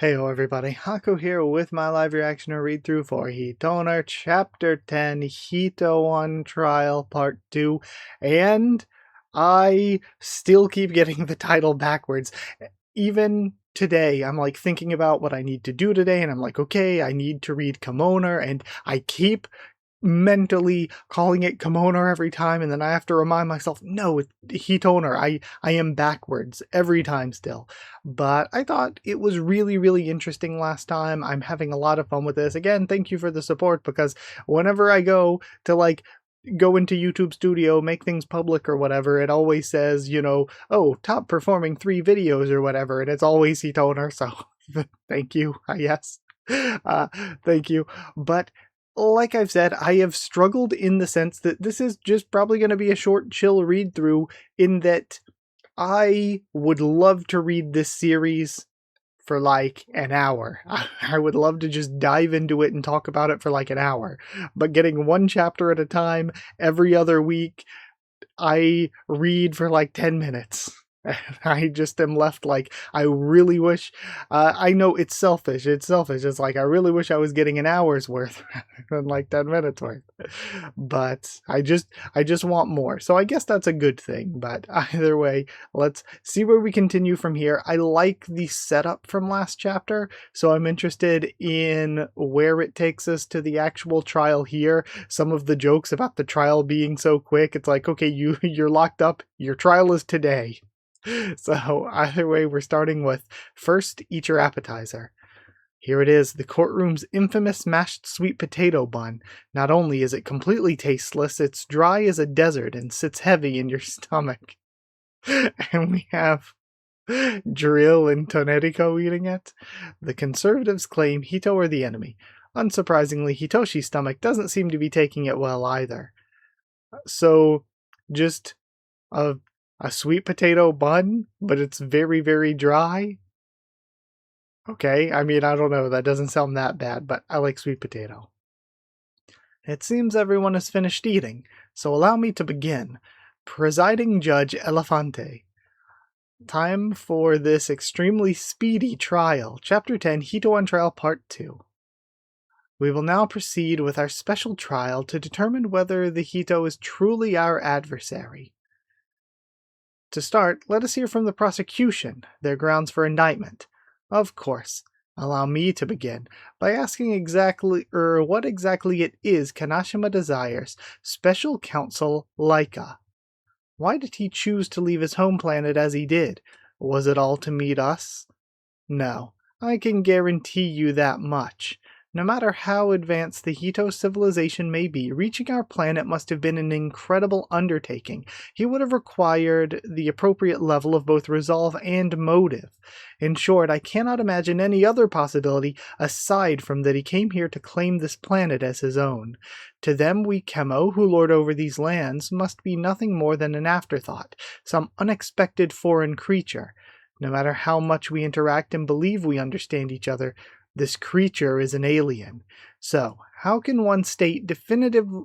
Heyo everybody, Haku here with my live reaction or read-through for Hitoner Chapter 10, Hito on Trial Part 2, and I still keep getting the title backwards. Even today, I'm like thinking about what I need to do today, and I'm like, okay, I need to read Kimoner, and I keep mentally calling it kimono every time, and then I have to remind myself, no, it's Hitoner. I am backwards every time still. But I thought it was really interesting last time. I'm having a lot of fun with this. Again, thank you for the support, because whenever I go to go into YouTube Studio, make things public or whatever, it always says, oh, top performing 3 videos or whatever, and it's always Hitoner, so thank you, I guess. Uh, Thank you. But like I've said, I have struggled in the sense that this is just probably going to be a short, chill read through, in that I would love to read this series for like an hour. I would love to just dive into it and talk about it for like an hour. But getting one chapter at a time every other week, I read for like 10 minutes. I just am left like, I really wish, I know it's selfish, it's like, I really wish I was getting an hour's worth rather than like 10 minutes worth, but I just want more, so I guess that's a good thing. But either way, let's see where we continue from here. I like the setup from last chapter, so I'm interested in where it takes us to the actual trial here. Some of the jokes about the trial being so quick, it's like, okay, you're locked up, your trial is today. So either way, we're starting with first, eat your appetizer. Here it is, the courtroom's infamous mashed sweet potato bun. Not only is it completely tasteless, it's dry as a desert and sits heavy in your stomach. And we have Drill and Tonerico eating it. The conservatives claim Hito are the enemy. Unsurprisingly, Hitoshi's stomach doesn't seem to be taking it well either. So, just a sweet potato bun, but it's very dry. Okay, I mean, I don't know, that doesn't sound that bad, but I like sweet potato. It seems everyone has finished eating, so allow me to begin. Presiding Judge Elefante. Time for this extremely speedy trial. Chapter 10, Hito on Trial Part 2. We will now proceed with our special trial to determine whether the Hito is truly our adversary. To start, let us hear from the prosecution, their grounds for indictment. Of course, allow me to begin by asking what exactly it is Kanashima desires, Special Counsel Laika. Why did he choose to leave his home planet as he did? Was it all to meet us? No, I can guarantee you that much. No matter how advanced the Hito civilization may be, reaching our planet must have been an incredible undertaking. He would have required the appropriate level of both resolve and motive. In short, I cannot imagine any other possibility aside from that he came here to claim this planet as his own. To them, we Kemo, who lord over these lands, must be nothing more than an afterthought, some unexpected foreign creature. No matter how much we interact and believe we understand each other, this creature is an alien. So, how can one state definitively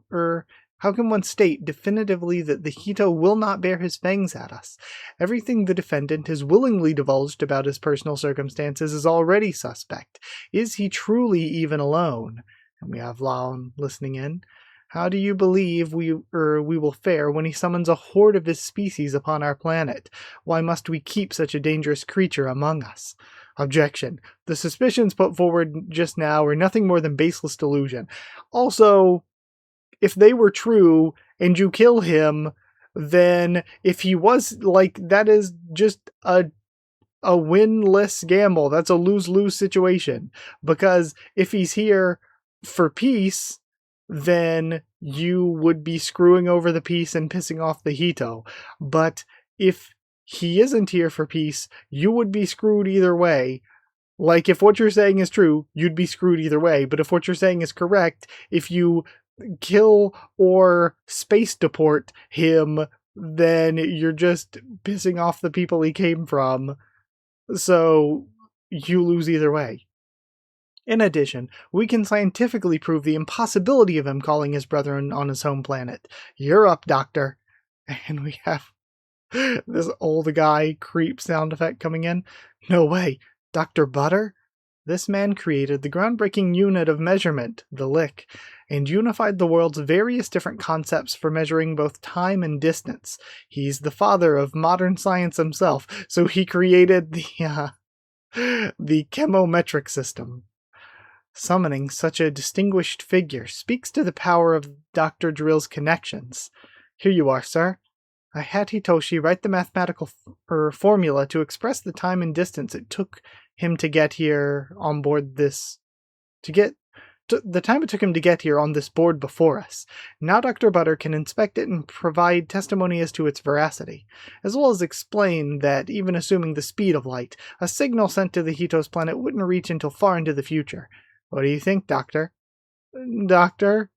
that the Hito will not bear his fangs at us? Everything the defendant has willingly divulged about his personal circumstances is already suspect. Is he truly even alone? And we have Laon listening in. How do you believe we will fare when he summons a horde of his species upon our planet? Why must we keep such a dangerous creature among us? Objection. The suspicions put forward just now are nothing more than baseless delusion. Also, if they were true and you kill him, then if he was that is just a win-less gamble. That's a lose-lose situation. Because if he's here for peace, then you would be screwing over the peace and pissing off the Hito. But if he isn't here for peace, you would be screwed either way. Like, if what you're saying is true, you'd be screwed either way. But if what you're saying is correct, if you kill or space deport him, then you're just pissing off the people he came from. So you lose either way. In addition, we can scientifically prove the impossibility of him calling his brethren on his home planet. You're up, Doctor. And we have this old guy creep sound effect coming in. No way. Dr. Butter? This man created the groundbreaking unit of measurement, the lick, and unified the world's various different concepts for measuring both time and distance. He's the father of modern science himself, so he created the chemometric system. Summoning such a distinguished figure speaks to the power of Dr. Drill's connections. Here you are, sir. I had Hitoshi write the mathematical formula to express the time and distance it took him to get here on board this... the time it took him to get here on this board before us. Now Dr. Butter can inspect it and provide testimony as to its veracity, as well as explain that even assuming the speed of light, a signal sent to the Hito's planet wouldn't reach until far into the future. What do you think, Doctor? Doctor?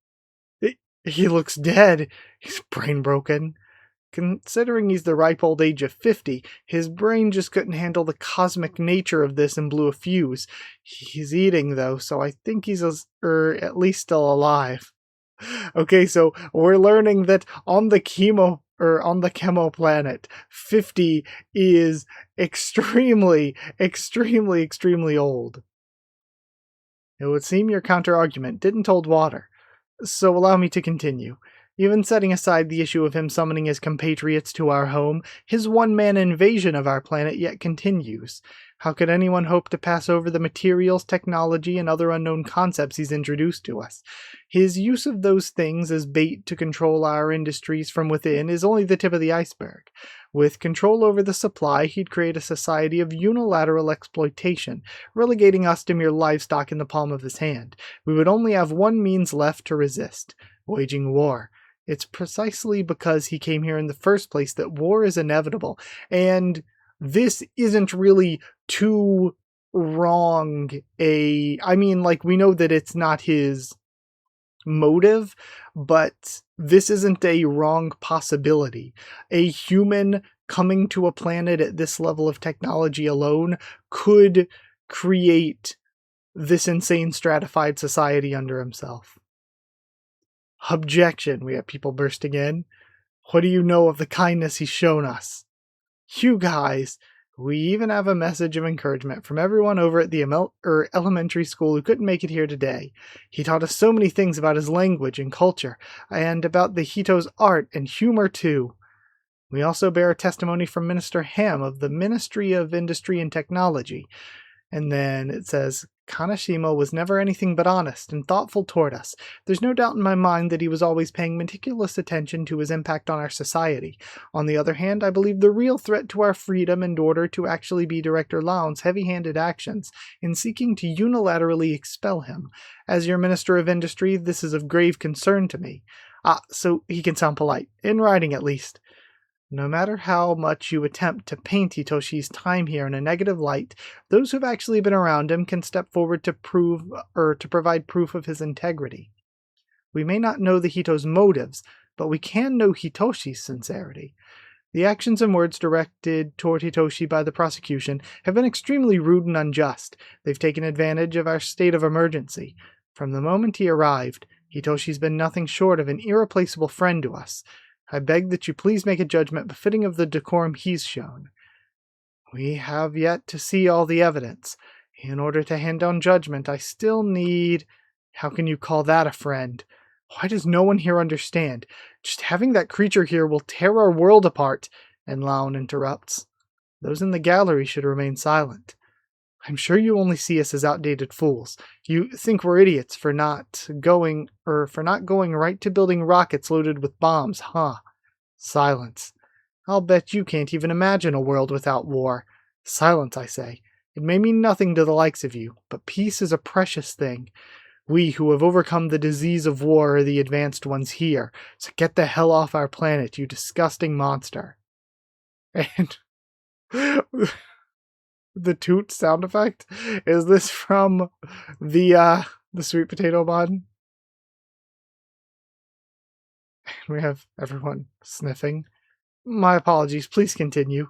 He looks dead. He's brain broken. Considering he's the ripe old age of 50, his brain just couldn't handle the cosmic nature of this and blew a fuse. He's eating, though, so I think he's at least still alive. Okay, so we're learning that on the chemo planet, 50 is extremely, extremely, extremely old. It would seem your counter-argument didn't hold water, so allow me to continue. Even setting aside the issue of him summoning his compatriots to our home, his one-man invasion of our planet yet continues. How could anyone hope to pass over the materials, technology, and other unknown concepts he's introduced to us? His use of those things as bait to control our industries from within is only the tip of the iceberg. With control over the supply, he'd create a society of unilateral exploitation, relegating us to mere livestock in the palm of his hand. We would only have one means left to resist: waging war. It's precisely because he came here in the first place that war is inevitable, and this isn't really too wrong we know that it's not his motive, but this isn't a wrong possibility. A human coming to a planet at this level of technology alone could create this insane stratified society under himself. Objection, we have people bursting in. What do you know of the kindness he's shown us? You guys, we even have a message of encouragement from everyone over at the elementary school who couldn't make it here today. He taught us so many things about his language and culture, and about the Hito's art and humor too. We also bear a testimony from Minister Ham of the Ministry of Industry and Technology. And then it says, Kaneshima was never anything but honest and thoughtful toward us. There's no doubt in my mind that he was always paying meticulous attention to his impact on our society. On the other hand, I believe the real threat to our freedom and order to actually be Director Laon's heavy-handed actions in seeking to unilaterally expel him. As your Minister of Industry, this is of grave concern to me. So he can sound polite, in writing at least. No matter how much you attempt to paint Hitoshi's time here in a negative light, those who've actually been around him can step forward to provide proof of his integrity. We may not know the Hito's motives, but we can know Hitoshi's sincerity. The actions and words directed toward Hitoshi by the prosecution have been extremely rude and unjust. They've taken advantage of our state of emergency. From the moment he arrived, Hitoshi's been nothing short of an irreplaceable friend to us. I beg that you please make a judgment befitting of the decorum he's shown. We have yet to see all the evidence. In order to hand down judgment, I still need... How can you call that a friend? Why does no one here understand? Just having that creature here will tear our world apart. And Laon interrupts. Those in the gallery should remain silent. I'm sure you only see us as outdated fools. You think we're idiots for not going right to building rockets loaded with bombs, huh? Silence. I'll bet you can't even imagine a world without war. Silence, I say. It may mean nothing to the likes of you, but peace is a precious thing. We who have overcome the disease of war are the advanced ones here, so get the hell off our planet, you disgusting monster. And... the toot sound effect? Is this from the sweet potato bun? We have everyone sniffing. My apologies, please continue.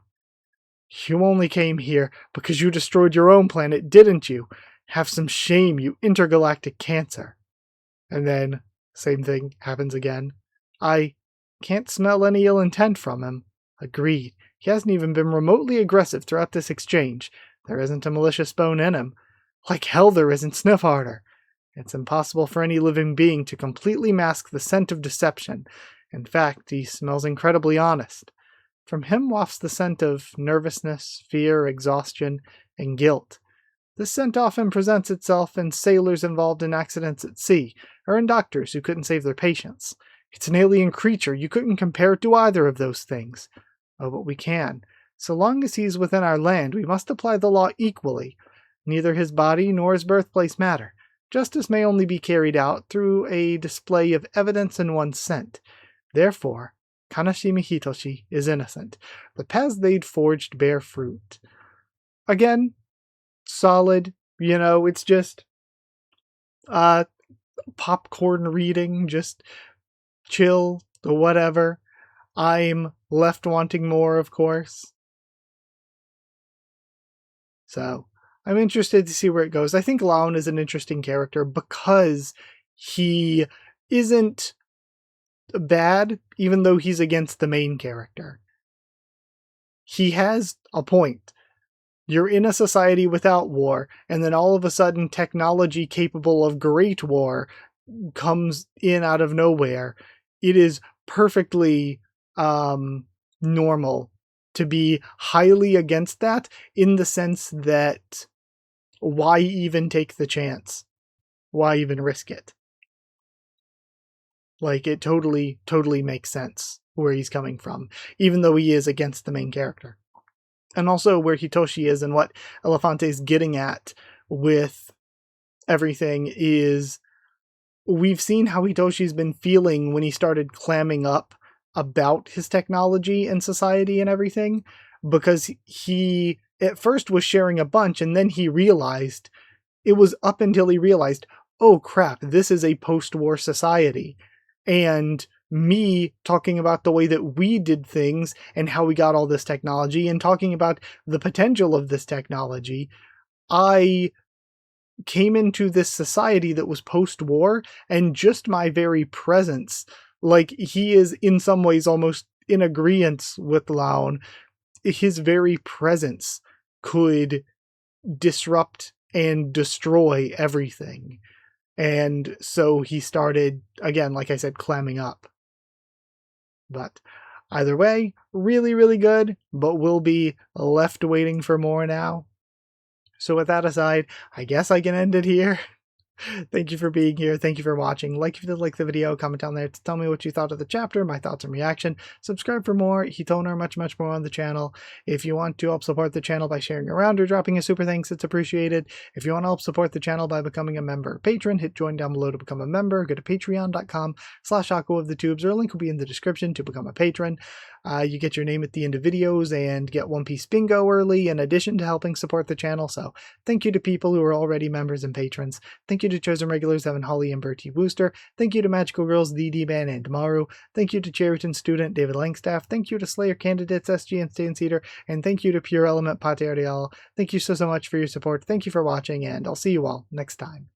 You only came here because you destroyed your own planet, didn't you? Have some shame, you intergalactic cancer. And then, same thing happens again. I can't smell any ill intent from him. Agreed. He hasn't even been remotely aggressive throughout this exchange. There isn't a malicious bone in him. Like hell there isn't, sniff harder. It's impossible for any living being to completely mask the scent of deception. In fact, he smells incredibly honest. From him wafts the scent of nervousness, fear, exhaustion, and guilt. This scent often presents itself in sailors involved in accidents at sea, or in doctors who couldn't save their patients. It's an alien creature. You couldn't compare it to either of those things. Oh, but we can. So long as he's within our land, we must apply the law equally. Neither his body nor his birthplace matter. Justice may only be carried out through a display of evidence in one's scent. Therefore, Kanashima Hitoshi is innocent. The paths they'd forged bear fruit. Again, solid. It's just popcorn reading, just chill, whatever. I'm left wanting more, of course. So, I'm interested to see where it goes. I think Laon is an interesting character because he isn't bad, even though he's against the main character. He has a point. You're in a society without war, and then all of a sudden technology capable of great war comes in out of nowhere. It is perfectly normal to be highly against that, in the sense that why even take the chance? Why even risk it? Like, it totally makes sense where he's coming from, even though he is against the main character. And also where Hitoshi is and what Elefante's getting at with everything is, we've seen how Hitoshi's been feeling when he started clamming up about his technology and society and everything, because he at first was sharing a bunch, and then he realized, it was up until he realized, oh crap, this is a post-war society. And me talking about the way that we did things and how we got all this technology and talking about the potential of this technology, I came into this society that was post-war, and just my very presence, like, he is in some ways almost in agreement with Laon. His very presence could disrupt and destroy everything. And so he started, again, like I said, clamming up. But either way, really good, but we'll be left waiting for more now. So with that aside, I guess I can end it here. Thank you for being here. Thank you for watching. Like if you did like the video, comment down there to tell me what you thought of the chapter, my thoughts and reaction. Subscribe for more Hitoner, much more on the channel. If you want to help support the channel by sharing around or dropping a super thanks, it's appreciated. If you want to help support the channel by becoming a member or patron, hit join down below to become a member. Go to patreon.com/Haku of the Tubes, or a link will be in the description to become a patron. You get your name at the end of videos and get One Piece bingo early, in addition to helping support the channel. So thank you to people who are already members and patrons. Thank you to chosen regulars Evan, Holly, and Bertie Wooster. Thank you to Magical Girls The D-Man and Maru. Thank you to Cheriton student David Langstaff. Thank you to Slayer candidates SG and Stan Cedar. And thank you to Pure Element Paterial. Thank you so much for your support. Thank you for watching, and I'll see you all next time.